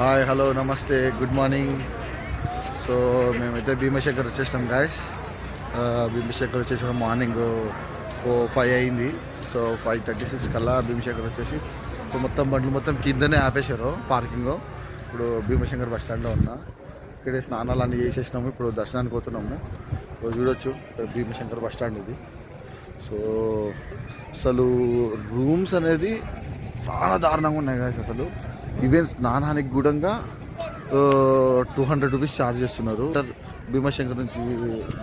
Hi hello నమస్తే good morning. So మేమైతే భీమశంకర్ వచ్చేసినాం గాయస్. భీమశంకర్ వచ్చేసినాం మార్నింగ్ 5 అయింది. సో 5:36 కల్లా భీమశంకర్ వచ్చేసి సో మొత్తం బండ్లు మొత్తం కిందనే ఆపేశారు పార్కింగ్. ఇప్పుడు భీమశంకర్ బస్ స్టాండ్లో ఉన్నా. ఇక్కడే స్నానాలు అన్నీ చేసేసినాము. ఇప్పుడు దర్శనానికి పోతున్నాము. చూడొచ్చు భీమశంకర్ బస్ స్టాండ్ ఇది. సో అసలు రూమ్స్ అనేది చాలా దారుణంగా ఉన్నాయి గాయస్. అసలు ఈవెన్ స్నానానికి కూడా 200 రూపీస్ ఛార్జ్ చేస్తున్నారు. భీమశంకర్ నుంచి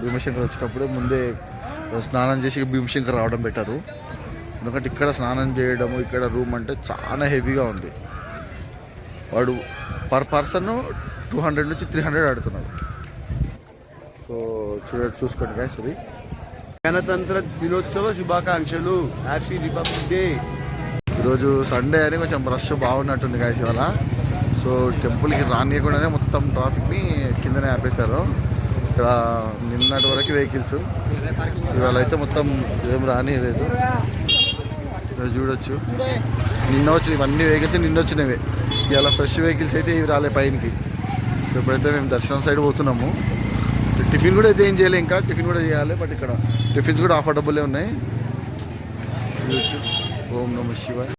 భీమశంకర్ వచ్చేటప్పుడే ముందే స్నానం చేసి భీమశంకర్ రావడం బెటరు. ఎందుకంటే ఇక్కడ స్నానం చేయడము ఇక్కడ రూమ్ అంటే చాలా హెవీగా ఉంది. వాడు పర్ పర్సన్ 200 నుంచి 300 ఆడుతున్నారు. సో చూసుకోండి గాయస్. అది గణతంత్ర దినోత్సవ శుభాకాంక్షలు. Happy republic day. ఈరోజు సండే అని కొంచెం రష్ బాగున్నట్టుంది గాయస్ ఇవాళ. సో టెంపుల్కి రానియకుండానే మొత్తం ట్రాఫిక్ని కిందనే ఆపేశారు. ఇక్కడ నిన్నటి వరకు వెహికల్స్, ఇవాళ అయితే మొత్తం ఏం రానియలేదు. చూడొచ్చు నిన్న వచ్చినాయి ఇవన్నీ వెహికల్స్, నిన్న వచ్చినవే. ఇవాళ ఫ్రెష్ వెహికల్స్ అయితే ఇవి రాలే పైనకి. సో ఇప్పుడైతే మేము దర్శనం సైడ్ పోతున్నాము. టిఫిన్ కూడా అయితే ఏం చేయలే, ఇంకా టిఫిన్ కూడా చేయాలి. బట్ ఇక్కడ టిఫిన్స్ కూడా అఫోర్డబుల్లే ఉన్నాయి. చూడొచ్చు. ఓం నమః శివాయ.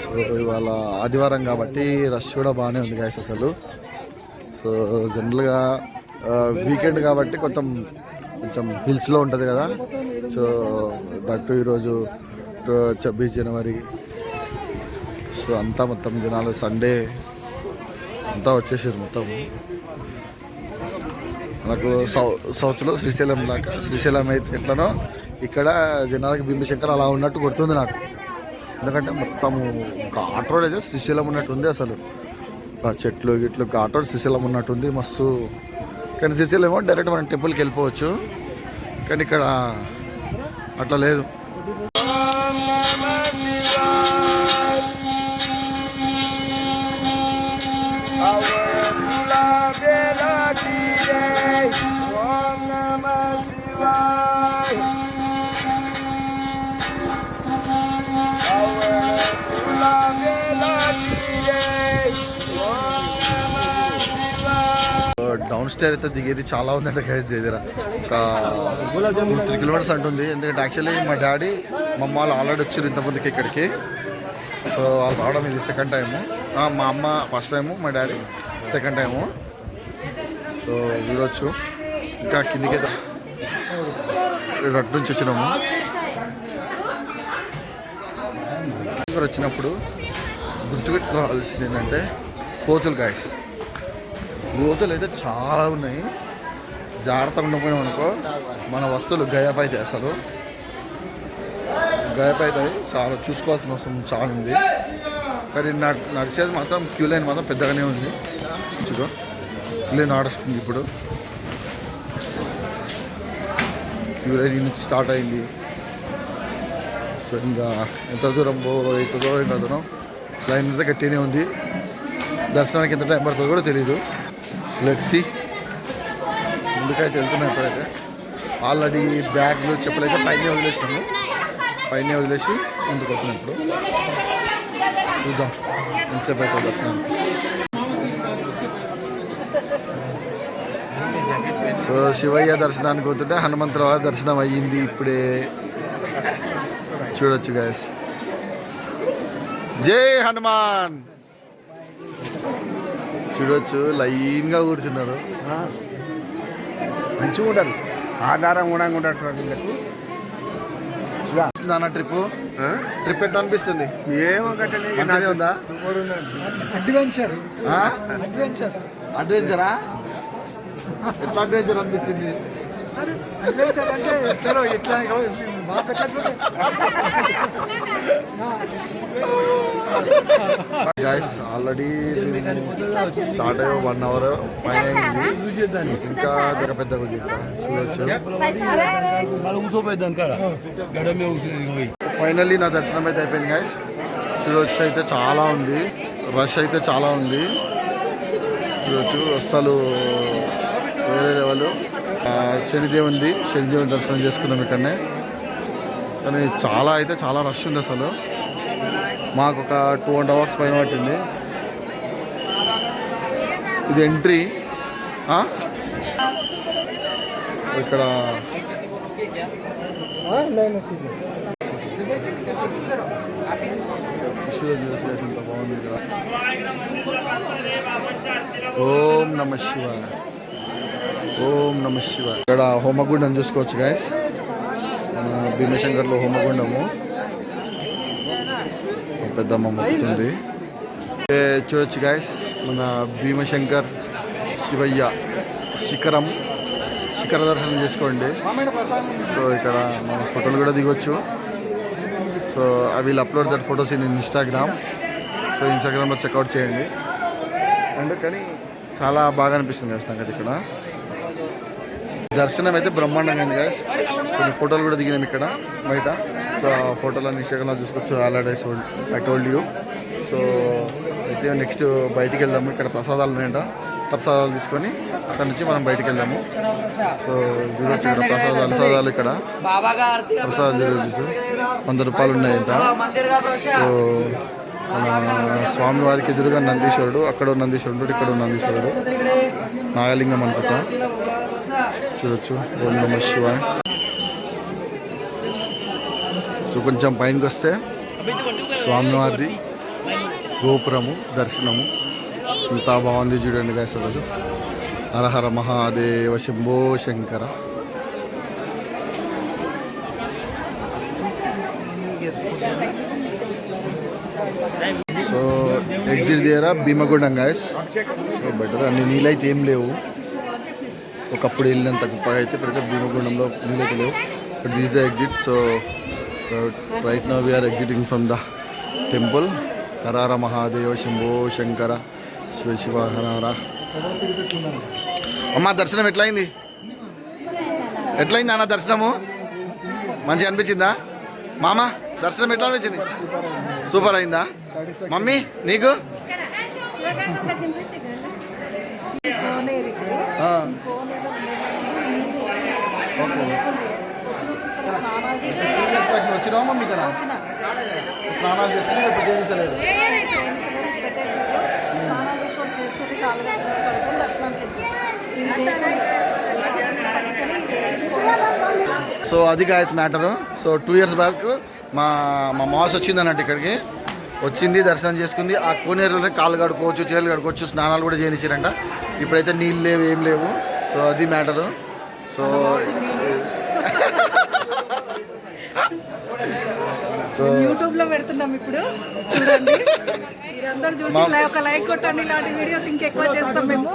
సో ఇవాళ ఆదివారం కాబట్టి రష్ కూడా బాగానే ఉంది గాయస్ అసలు. సో జనరల్గా వీకెండ్ కాబట్టి కొంచెం హిల్స్లో ఉంటుంది కదా. సో దట్టు ఈరోజు 26 జనవరి. సో అంతా మొత్తం జనాలు సండే అంతా వచ్చేసారు మొత్తం. మనకు సౌత్లో శ్రీశైలం లాగా, శ్రీశైలం అయితే ఎట్లనో ఇక్కడ జనాలకి భీమశంకర్ అలా ఉన్నట్టు కొడుతుంది నాకు. ఎందుకంటే మొత్తము ఘాట్ రోడ్ అయితే శ్రీశైలం ఉన్నట్టుంది అసలు. చెట్లు గిట్లు ఘాట్ రోడ్ శ్రీశైలం ఉన్నట్టుంది మస్తు. కానీ శ్రీశైలం ఏమో డైరెక్ట్ మనం టెంపుల్కి వెళ్ళిపోవచ్చు, కానీ ఇక్కడ అట్లా లేదు. డౌన్ స్టేర్ అయితే దిగేది చాలా ఉందంటే గైస్. దగ్గర ఒక 2-3 కిలోమీటర్స్ అంటుంది. ఎందుకంటే యాక్చువల్లీ మా డాడీ మా అమ్మ వాళ్ళు ఆల్రెడీ వచ్చారు ఇంతమందికి ఇక్కడికి. సో వాళ్ళు రావడం ఇది సెకండ్ టైము. మా అమ్మ ఫస్ట్ టైము, మా డాడీ సెకండ్ టైము. సో చూడవచ్చు. ఇంకా కిందికి అటు నుంచి వచ్చినాము. ఇక్కడ వచ్చినప్పుడు గుర్తుపెట్టుకోవాల్సింది ఏంటంటే కోతులు గాయస్. కోతులు అయితే చాలా ఉన్నాయి. జాగ్రత్తగా ఉండకపోయినాం అనుకో మన వస్తువులు గయాప్ అవుతాయి. అసలు గయాప్ అవుతాయి. చాలా చూసుకోవాల్సిన అవసరం చాలా ఉంది. కానీ నడిచేది మాత్రం క్యూ లైన్ మాత్రం పెద్దగానే ఉంది. చూడు క్యూ లైన్ నడుస్తుంది. ఇప్పుడు క్యూ లైన్ నుంచి స్టార్ట్ అయింది. సో ఇంకా ఎంత దూరం అవుతుందో ఎంత దూరం లైన్ అయితే గట్టిగానే ఉంది. దర్శనానికి ఎంత టైం పడుతుందో కూడా తెలీదు. Let's see. ముందుకైతే వెళ్తున్నాం. ఇప్పుడైతే ఆల్రెడీ బ్యాగ్లు చెప్పులైతే పైన వదిలేసినాము. పైన వదిలేసి ముందుకు వస్తున్నాం. ఇప్పుడు చూద్దాం ఎంతసేపు అయితే దర్శనం. సో శివయ్య దర్శనానికి పోతుంటే హనుమంతరావు దర్శనం అయ్యింది ఇప్పుడే. చూడొచ్చు గాయస్. జై హనుమాన్. చూడొచ్చు లైన్గా కూర్చున్నారు. మంచిగా ఉంటారు, ఆధారం కూడా ఉంటారు. అన్న ట్రిప్ ఎట్లా అనిపిస్తుంది? ఏమో గట్టే ఉందా? అడ్వెంచరా? ఎట్లా అడ్వెంచర్ అనిపించింది? అడ్వెంచర్ అంటే చలో ఎట్లా గాయస్ ఆల్రెడీ స్టార్ట్ అయ్యే 1 అవర్ పైన అయింది. ఇంకా దగ్గర పెద్దగా ఉంది. ఫైనల్లీ నా దర్శనం అయితే అయిపోయింది గాయస్. చూడొచ్చు అయితే చాలా ఉంది, రష్ అయితే చాలా ఉంది. చూడొచ్చు అస్సలు వేరే లెవెల్. శనిదేవుని దర్శనం చేసుకున్నాం ఇక్కడనే. కానీ చాలా రష్ ఉంది అసలు. మాకు ఒక 2.5 hours పైన పట్టింది. ఇది ఎంట్రీ. ఇక్కడ ఎంత బాగుంది ఇక్కడ. ఓం నమ శివాయ, ఓం నమ శివాయ. ఇక్కడ హోమగుండం చూసుకోవచ్చు గైస్. భీమశంకర్లో హోమగుండము పెద్దమ్మ మొక్కుతుంది. చూడొచ్చు గైస్, మన భీమశంకర్ శివయ్య శిఖర దర్శనం చేసుకోండి. సో ఇక్కడ మన ఫోటోలు కూడా దిగొచ్చు. So I will upload that photos in Instagram. So ఇన్స్టాగ్రామ్లో చెక్అవుట్ చేయండి. అండ్ కానీ చాలా బాగా అనిపిస్తుంది గైస్ నాకు అది. ఇక్కడ దర్శనం అయితే బ్రహ్మాండంగా ఉంది గైస్. కొన్ని ఫోటోలు కూడా దిగినాం ఇక్కడ బయట. సో ఆ ఫోటోలను ఇన్స్టాగ్రామ్లో చూసుకోవచ్చు. Already I told you. So అయితే నెక్స్ట్ బయటికి వెళ్దాము. ఇక్కడ ప్రసాదాలు ఉన్నాయంట, ప్రసాదాలు తీసుకొని అక్కడ నుంచి మనం బయటికి వెళ్దాము. సో ప్రసాదాలు ఇక్కడ ప్రసాదాలు 100 రూపాయలు ఉన్నాయంట. సో స్వామివారికి ఎదురుగా నందీశ్వరుడు, అక్కడ నందీశ్వరుడు, ఇక్కడ నందీశ్వరుడు, నాగలింగం అనుకుంటా. చూడొచ్చు. ఓం నమః శివాయ. సో కొంచెం పైనకి వస్తే స్వామివారి గోపురము దర్శనము ఇంత బాగుంది చూడండి గైస్. అసలు హరహర మహాదేవ శంభో శంకర. సో ఎగ్జిట్ దగ్గర భీమగుండం గైస్. బెటర్ అన్ని నీళ్ళైతే ఏం లేవు. ఒకప్పుడు వెళ్ళినంత గొప్పగా అయితే ఇప్పుడైతే భీమగుండంలో నీళ్ళైతే లేవు. But this the exit. So right now we are exiting from the temple. హరహర మహాదేవ శంభో శంకర శివ శివ హరహర. అమ్మ దర్శనం ఎట్లయింది అన్న? దర్శనము మంచిగా అనిపించిందా మామ? దర్శనం ఎట్లా అనిపించింది? సూపర్ అయిందా? మమ్మీ నీకు? వచ్చినావా మమ్మీ? ఇక్కడ స్నానాలు చేస్తే ఇప్పుడు చేయించలేదు. సో అది guys matter. So 2 years back మా మాస్ వచ్చింది అన్నట్టు ఇక్కడికి వచ్చింది, దర్శనం చేసుకుంది. ఆ కోనేరులోనే కాళ్ళు కడుకోవచ్చు, చేతులు కడుకోవచ్చు, స్నానాలు కూడా చేయనిచ్చారంట. ఇప్పుడైతే నీళ్ళు లేవు, ఏం లేవు. సో అది మ్యాటరు. సో యూట్యూబ్ లో పెడుతున్నాం ఇప్పుడు చూడండి. మీరందరూ చూసి ఒక లైక్ కొట్టండి. ఇలాంటి వీడియోస్ ఇంకెక్కువ చేస్తాం మేము.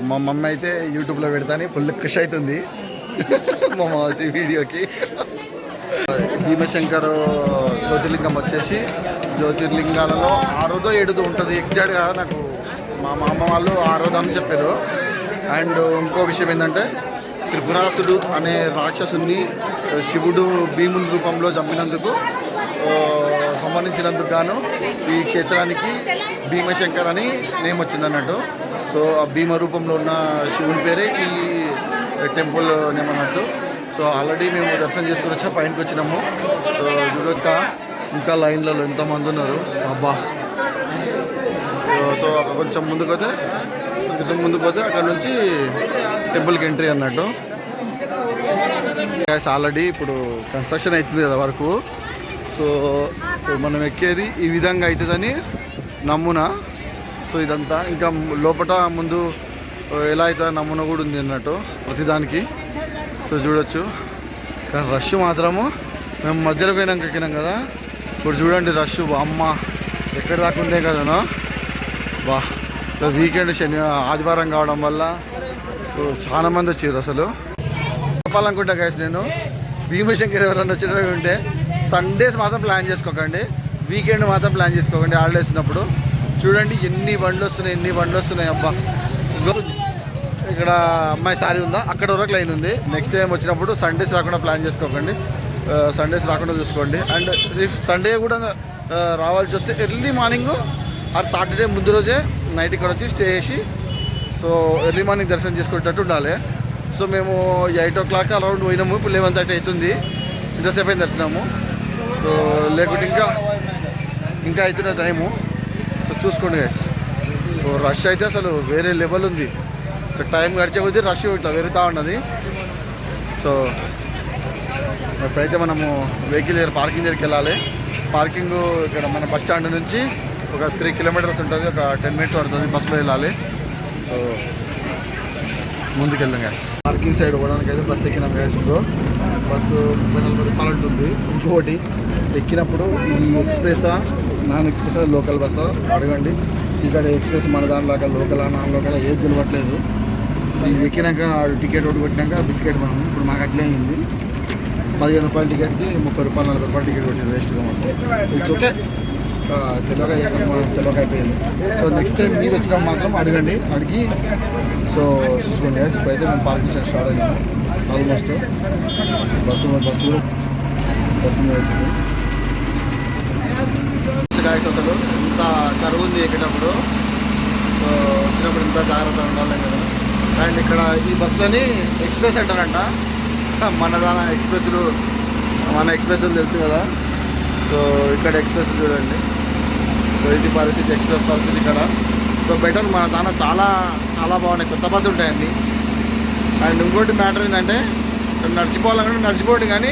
మా మమ్మీ అయితే యూట్యూబ్లో పెడతాను, ఫుల్ ఖుషి అవుతుంది మా మాసి వీడియోకి. భీమశంకర్ జ్యోతిర్లింగం వచ్చేసి జ్యోతిర్లింగాలలో 6దో 7దో ఉంటుంది. ఎగ్జాక్ట్గా నాకు మా అమ్మ వాళ్ళు 6దో అని చెప్పారు. అండ్ ఇంకో విషయం ఏంటంటే త్రిపురాసుడు అనే రాక్షసుని శివుడు భీముని రూపంలో చంపినందుకు సంబంధించినందుకు గాను ఈ క్షేత్రానికి భీమశంకర్ అని నేమ్ వచ్చింది అన్నట్టు. సో ఆ భీమ రూపంలో ఉన్న శివుని పేరే ఈ టెంపుల్ నేమ్ అన్నట్టు. సో ఆల్రెడీ మేము దర్శనం చేసుకుని వచ్చా, పైనకి వచ్చినాము. సో చూడక ఇంకా లైన్లలో ఎంతమంది ఉన్నారు అబ్బా. సో అక్కడ కొంచెం ముందుకు పోతే అక్కడ నుంచి టెంపుల్కి ఎంట్రీ అన్నట్టు. ఆల్రెడీ ఇప్పుడు కన్స్ట్రక్షన్ అవుతుంది కదా వరకు. సో మనం ఎక్కేది ఈ విధంగా అవుతుందని నమ్మునా. సో ఇదంతా ఇంకా లోపల ముందు ఎలా అవుతుందో నమ్మున కూడా ఉంది అన్నట్టు ప్రతిదానికి. సో చూడొచ్చు. కానీ రష్ మాత్రము మేము మధ్యలో పోయినాక ఎక్కినాం కదా. ఇప్పుడు చూడండి రష్ అమ్మ ఎక్కడ రాకుందే కదా బా. వీకెండ్ ఆదివారం కావడం వల్ల చాలా మంది వచ్చారు. అసలు చెప్పాలనుకుంటా గైస్, నేను భీమశంకర్ ఎవరైనా వచ్చినట్టు ఉంటే సండేస్ మాత్రం ప్లాన్ చేసుకోకండి, వీకెండ్ మాత్రం ప్లాన్ చేసుకోకండి. హాలిడేస్ ఉన్నప్పుడు చూడండి ఎన్ని బండ్లు వస్తున్నాయి అబ్బా. ఇక్కడ అమ్మాయి సారీ ఉందా, అక్కడ వరకు లైన్ ఉంది. నెక్స్ట్ టైం వచ్చినప్పుడు సండేస్ రాకుండా ప్లాన్ చేసుకోకండి, సండేస్ రాకుండా చూసుకోండి. అండ్ సండే కూడా రావాల్సి వస్తే ఎర్లీ మార్నింగ్ ఆర్ సాటర్డే ముందు రోజే నైట్ ఇక్కడ వచ్చి స్టే చేసి సో ఎర్లీ మార్నింగ్ దర్శనం చేసుకునేటట్టు ఉండాలి. సో మేము 8 o'clock అరౌండ్ పోయినాము. ఇప్పుడు 11:30 అవుతుంది. ఇంతసేపు అయిన దర్శనము. సో లేకుంటే ఇంకా అవుతున్న టైము. సో చూసుకోండి గైస్. సో రష్ అయితే అసలు వేరే లెవెల్ ఉంది. సో టైం గడిచే కొద్దీ రష్ ఇట్లా పెరుగుతూ ఉన్నది. సో ఇప్పుడైతే మనము వెహికల్ దగ్గర పార్కింగ్ దగ్గరికి వెళ్ళాలి. పార్కింగ్ ఇక్కడ మన బస్ స్టాండ్ నుంచి ఒక 3 kilometers ఉంటుంది. ఒక 10 minutes పడుతుంది బస్సులో వెళ్ళాలి. సో ముందుకు వెళ్దాం గ్యాస్. పార్కింగ్ సైడ్ పోవడానికి అయితే బస్సు ఎక్కినాం గ్యాస్. ఇప్పుడు బస్సు 30-40 రూపాయలు ఉంటుంది. ఇంకోటి ఎక్కినప్పుడు ఇది ఎక్స్ప్రెస్సా నాన్ ఎక్స్ప్రెస్సా లోకల్ బస్సా అడగండి. ఇక్కడ ఎక్స్ప్రెస్ మన దాంట్లో లోకల్ నాన్ లోకల్ ఏది తెలియట్లేదు. ఇది ఎక్కినాక టికెట్ ఒకటి కొట్టినాక బిస్కెట్ మనం ఇప్పుడు మాకు అట్లే అయింది. 15 రూపాయల టికెట్కి 30 రూపాయలు 40 రూపాయలు టికెట్ కొట్టింది వేస్ట్గా మాకు. It's okay. తెలియక అయిపోయింది. సో నెక్స్ట్ టైం మీరు వచ్చినా మాత్రం అడగండి. అడిగి సో చూసుకోండి గ్యాస్. ఇప్పుడైతే మేము పార్కింగ్ స్టార్ట్ అయ్యాము. ఆల్మోస్ట్ బస్సు మీద అవుతుంది గ్యాస్. అసలు ఇంత కరువు ఉంది ఎక్కేటప్పుడు. సో వచ్చినప్పుడు ఇంత జాగ్రత్తగా ఉండాలి కదా. అండ్ ఇక్కడ ఈ బస్సులని ఎక్స్ప్రెస్ అంటారంట. మన ఎక్స్ప్రెస్ తెలుసు కదా. సో ఇక్కడ ఎక్స్ప్రెస్ చూడండి. సో ఇది పరిస్థితి, ఎక్స్ప్రెస్ పరిస్థితి ఇక్కడ. సో బెటర్ మన దాన చాలా చాలా బాగున్నాయి. కొత్త బస్సు ఉంటాయండి. అండ్ ఇంకోటి మ్యాటర్ ఏంటంటే నడిచిపోవాలనుకుంటే నడిచిపోండి, కానీ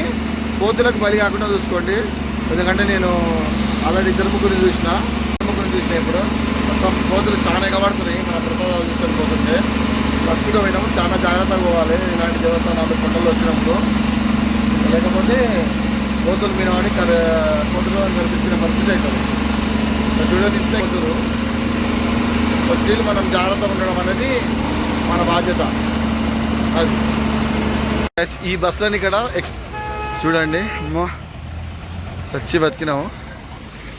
కోతులకు బలి కాకుండా చూసుకోండి. ఎందుకంటే నేను ఆల్రెడీ 2 ముగ్గురిని చూసిన ఇప్పుడు మొత్తం కోతులు చాలా ఎగబడుతున్నాయి. మన ప్రసాదాలు చూసుకొని పోతుంటే నడుచుకుంటూ పోయినప్పుడు చాలా జాగ్రత్తగా పోవాలి. ఇలాంటి దేవస్థానాలు కొండలు వచ్చినప్పుడు. లేకపోతే కోతులు మీద వాడి కోతులు కనిపించిన పరిస్థితి అవుతుంది. చూడండి ఇంత కోతులు. స్టిల్ మనం జాగ్రత్తగా ఉండడం అనేది మన బాధ్యత. అది ఈ బస్సులని ఇక్కడ చూడండి వచ్చి బతికినాము.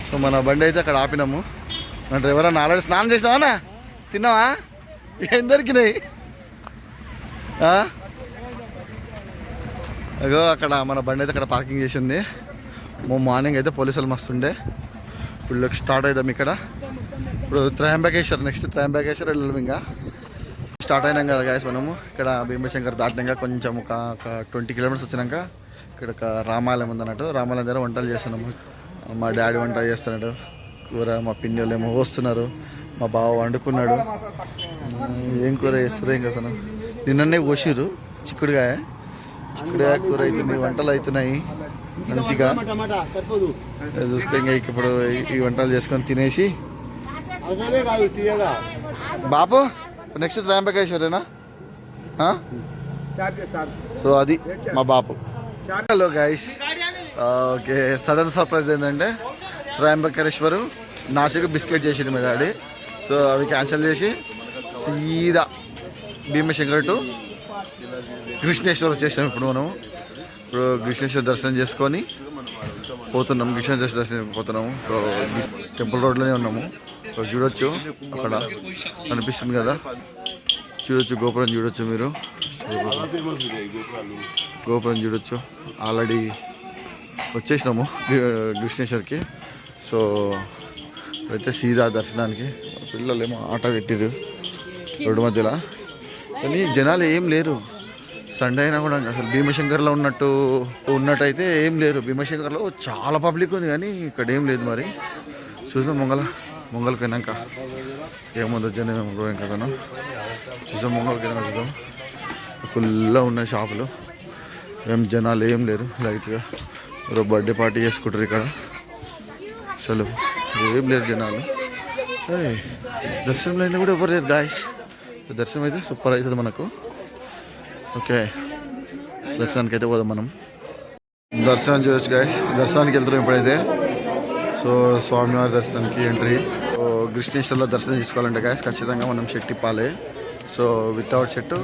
సో మన బండి అయితే అక్కడ ఆపినాము. మన డ్రైవర్ అన్న ఆల్రెడీ స్నానం చేసినావా? తిన్నావా? ఏం దొరికినాయి? అగో అక్కడ మన బండి అయితే అక్కడ పార్కింగ్ చేసింది. మార్నింగ్ అయితే పోలీసులు మస్తుండే. ఇప్పుడు స్టార్ట్ అవుతాం ఇక్కడ. ఇప్పుడు త్రయంబకేశ్వర్, నెక్స్ట్ త్రయంబకేశ్వర్ వెళ్ళాము. ఇంకా స్టార్ట్ అయినాం కదా గాయస్ మనము. ఇక్కడ భీమశంకర్ దాటినాక కొంచెం ఒక 20 kilometers వచ్చినాక ఇక్కడ ఒక రామాలయం ఉందన్నట్టు. రామాలయం దగ్గర వంటలు చేస్తున్నాము. మా డాడీ వంట చేస్తున్నాడు. కూర మా పిన్ని వాళ్ళు ఏమో వస్తున్నారు. మా బావ వండుకున్నాడు. ఏం కూర చేస్తారు ఏం కదా. నిన్ననే కోసిర్రు చిక్కుడుగాయ కూర అవుతుంది. వంటలు అవుతున్నాయి మంచిగా. చూసుకో ఇంకా ఇప్పుడు ఈ వంటలు చేసుకొని తినేసి బాబు నెక్స్ట్ త్రయంబకేశ్వరేనా? సో అది మా బాపు. Hello guys. Okay, sudden surprise ఏంటంటే త్రయంబకేశ్వరు నాసిక్ బిస్కెట్ చేసిండు మా డాడీ. సో అవి క్యాన్సిల్ చేసి సీదా భీమశంకర్ టు కృష్ణేశ్వర్ వచ్చేసాం. ఇప్పుడు కృష్ణేశ్వర దర్శనం చేసుకొని పోతున్నాం. కృష్ణేశ్వర దర్శనం పోతున్నాము. సో టెంపుల్ రోడ్లోనే ఉన్నాము. సో చూడొచ్చు అక్కడ కనిపిస్తుంది కదా, చూడొచ్చు గోపురం చూడొచ్చు. మీరు గోపురం చూడొచ్చు. ఆల్రెడీ వచ్చేసినాము కృష్ణేశ్వర్కి. సో అయితే సీదా దర్శనానికి. పిల్లలు ఏమో ఆట పెట్టిరు రోడ్డు మధ్యలో, కానీ జనాలు ఏం లేరు. సండే అయినా కూడా అసలు భీమశంకర్లో ఉన్నట్టయితే ఏం లేరు. భీమశంకర్లో చాలా పబ్లిక్ ఉంది, కానీ ఇక్కడ ఏం లేదు. మరి చూసాం మొంగల్కి పోయినాక ఏముందో జనం ఏమో కదను. చూసాం మొంగల్కి అయినాక చూద్దాం. ఫుల్గా ఉన్నాయి షాపులు. ఏం జనాలు ఏం లేరు. లైట్గా ఎవరో బర్త్డే పార్టీ చేసుకుంటారు ఇక్కడ. అసలు ఏం లేరు జనాలు. దర్శనంలో అయినా కూడా ఎవరు లేరు గాయస్. దర్శనం అయితే సూపర్ అవుతుంది మనకు. ఓకే, దర్శనానికి అయితే పోదాం మనం. దర్శనం చూడొచ్చు గాయస్. దర్శనానికి వెళ్తున్నాం ఇప్పుడైతే. సో స్వామివారి దర్శనానికి ఎంట్రీ. సో కృష్ణేశ్వర్లో దర్శనం చేసుకోవాలంటే గాయస్ ఖచ్చితంగా మనం షర్ట్ ఇప్పాలి. So without shirt,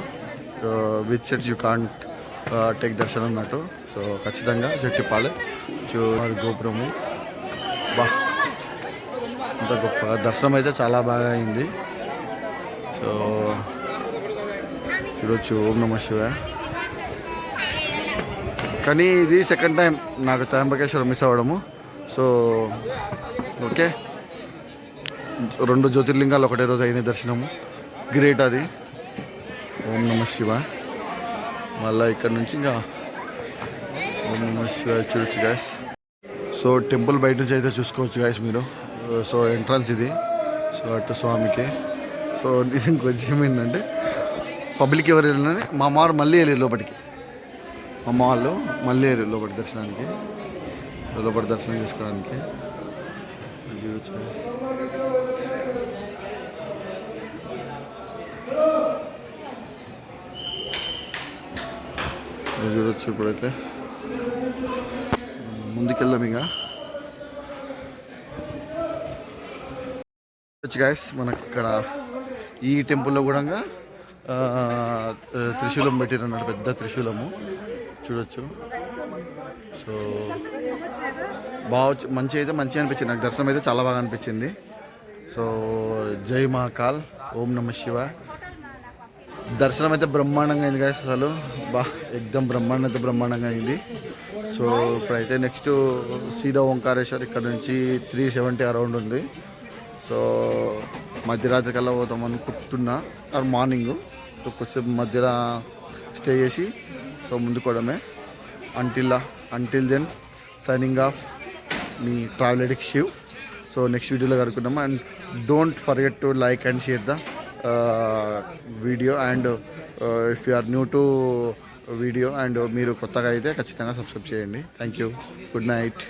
with shirt you can't take దర్శనం అన్నట్టు. సో ఖచ్చితంగా షర్ట్ ఇప్పాలి. గోపురము బా అంత గొప్ప దర్శనం అయితే చాలా బాగా అయింది. సో చూడొచ్చు. ఓం నమః శివాయ. కానీ ఇది సెకండ్ టైం నాకు త్రయంబకేశ్వరం మిస్ అవ్వడము. సో ఓకే, 2 జ్యోతిర్లింగాలు ఒకటే రోజు అయింది దర్శనము. గ్రేట్ అది. ఓం నమ శివ. మళ్ళీ ఇక్కడ నుంచి ఇంకా ఓం నమ శివ చూడొచ్చు గాయస్. సో టెంపుల్ బయట నుంచి అయితే చూసుకోవచ్చు గాయస్ మీరు. సో ఎంట్రన్స్ ఇది. సో అటు స్వామికి. సో నిజంగా కొంచెం ఏంటంటే పబ్లిక్ ఎవరు వెళ్ళినా మా అమ్మవారు మళ్ళీ వెళ్ళారు లోపలికి. మా అమ్మ వాళ్ళు మళ్ళీ వెళ్ళారు లోపలి దర్శనానికి. లోపలి దర్శనం చేసుకోవడానికి చూడొచ్చు. చూడొచ్చు. ఇప్పుడైతే ముందుకెళ్దాం ఇంకా. గాయస్ మనకి ఇక్కడ ఈ టెంపుల్లో కూడా త్రిశూలం పెట్టారు అన్నట్టు, పెద్ద త్రిశూలము చూడొచ్చు. సో బాగా మంచిగా అనిపించింది నాకు. దర్శనం అయితే చాలా బాగా అనిపించింది. సో జై మహాకాల్. ఓం నమ శివ. దర్శనం అయితే బ్రహ్మాండంగా అయింది గాయస్. అసలు ఎక్దమ్ బ్రహ్మాండంగా అయింది. సో ఇప్పుడైతే నెక్స్ట్ సీదా ఓంకారేశ్వర్ ఇక్కడ నుంచి 370 అరౌండ్ ఉంది. సో మధ్యరాత్రి కల్లా పోతాం అనుకుంటున్నా, ఆర్ మార్నింగ్. సో కొంచెం మధ్యలో స్టే చేసి సో ముందుకోవడమే. అంటిల్ దెన్ సైనింగ్ ఆఫ్ మీ travel addict Shiv. So next వీడియోలో కలుగుతున్నాము. And don't forget to like and share the video. And if you are new to video and మీరు కొత్తగా అయితే ఖచ్చితంగా సబ్స్క్రైబ్ చేయండి. Thank you. Good night.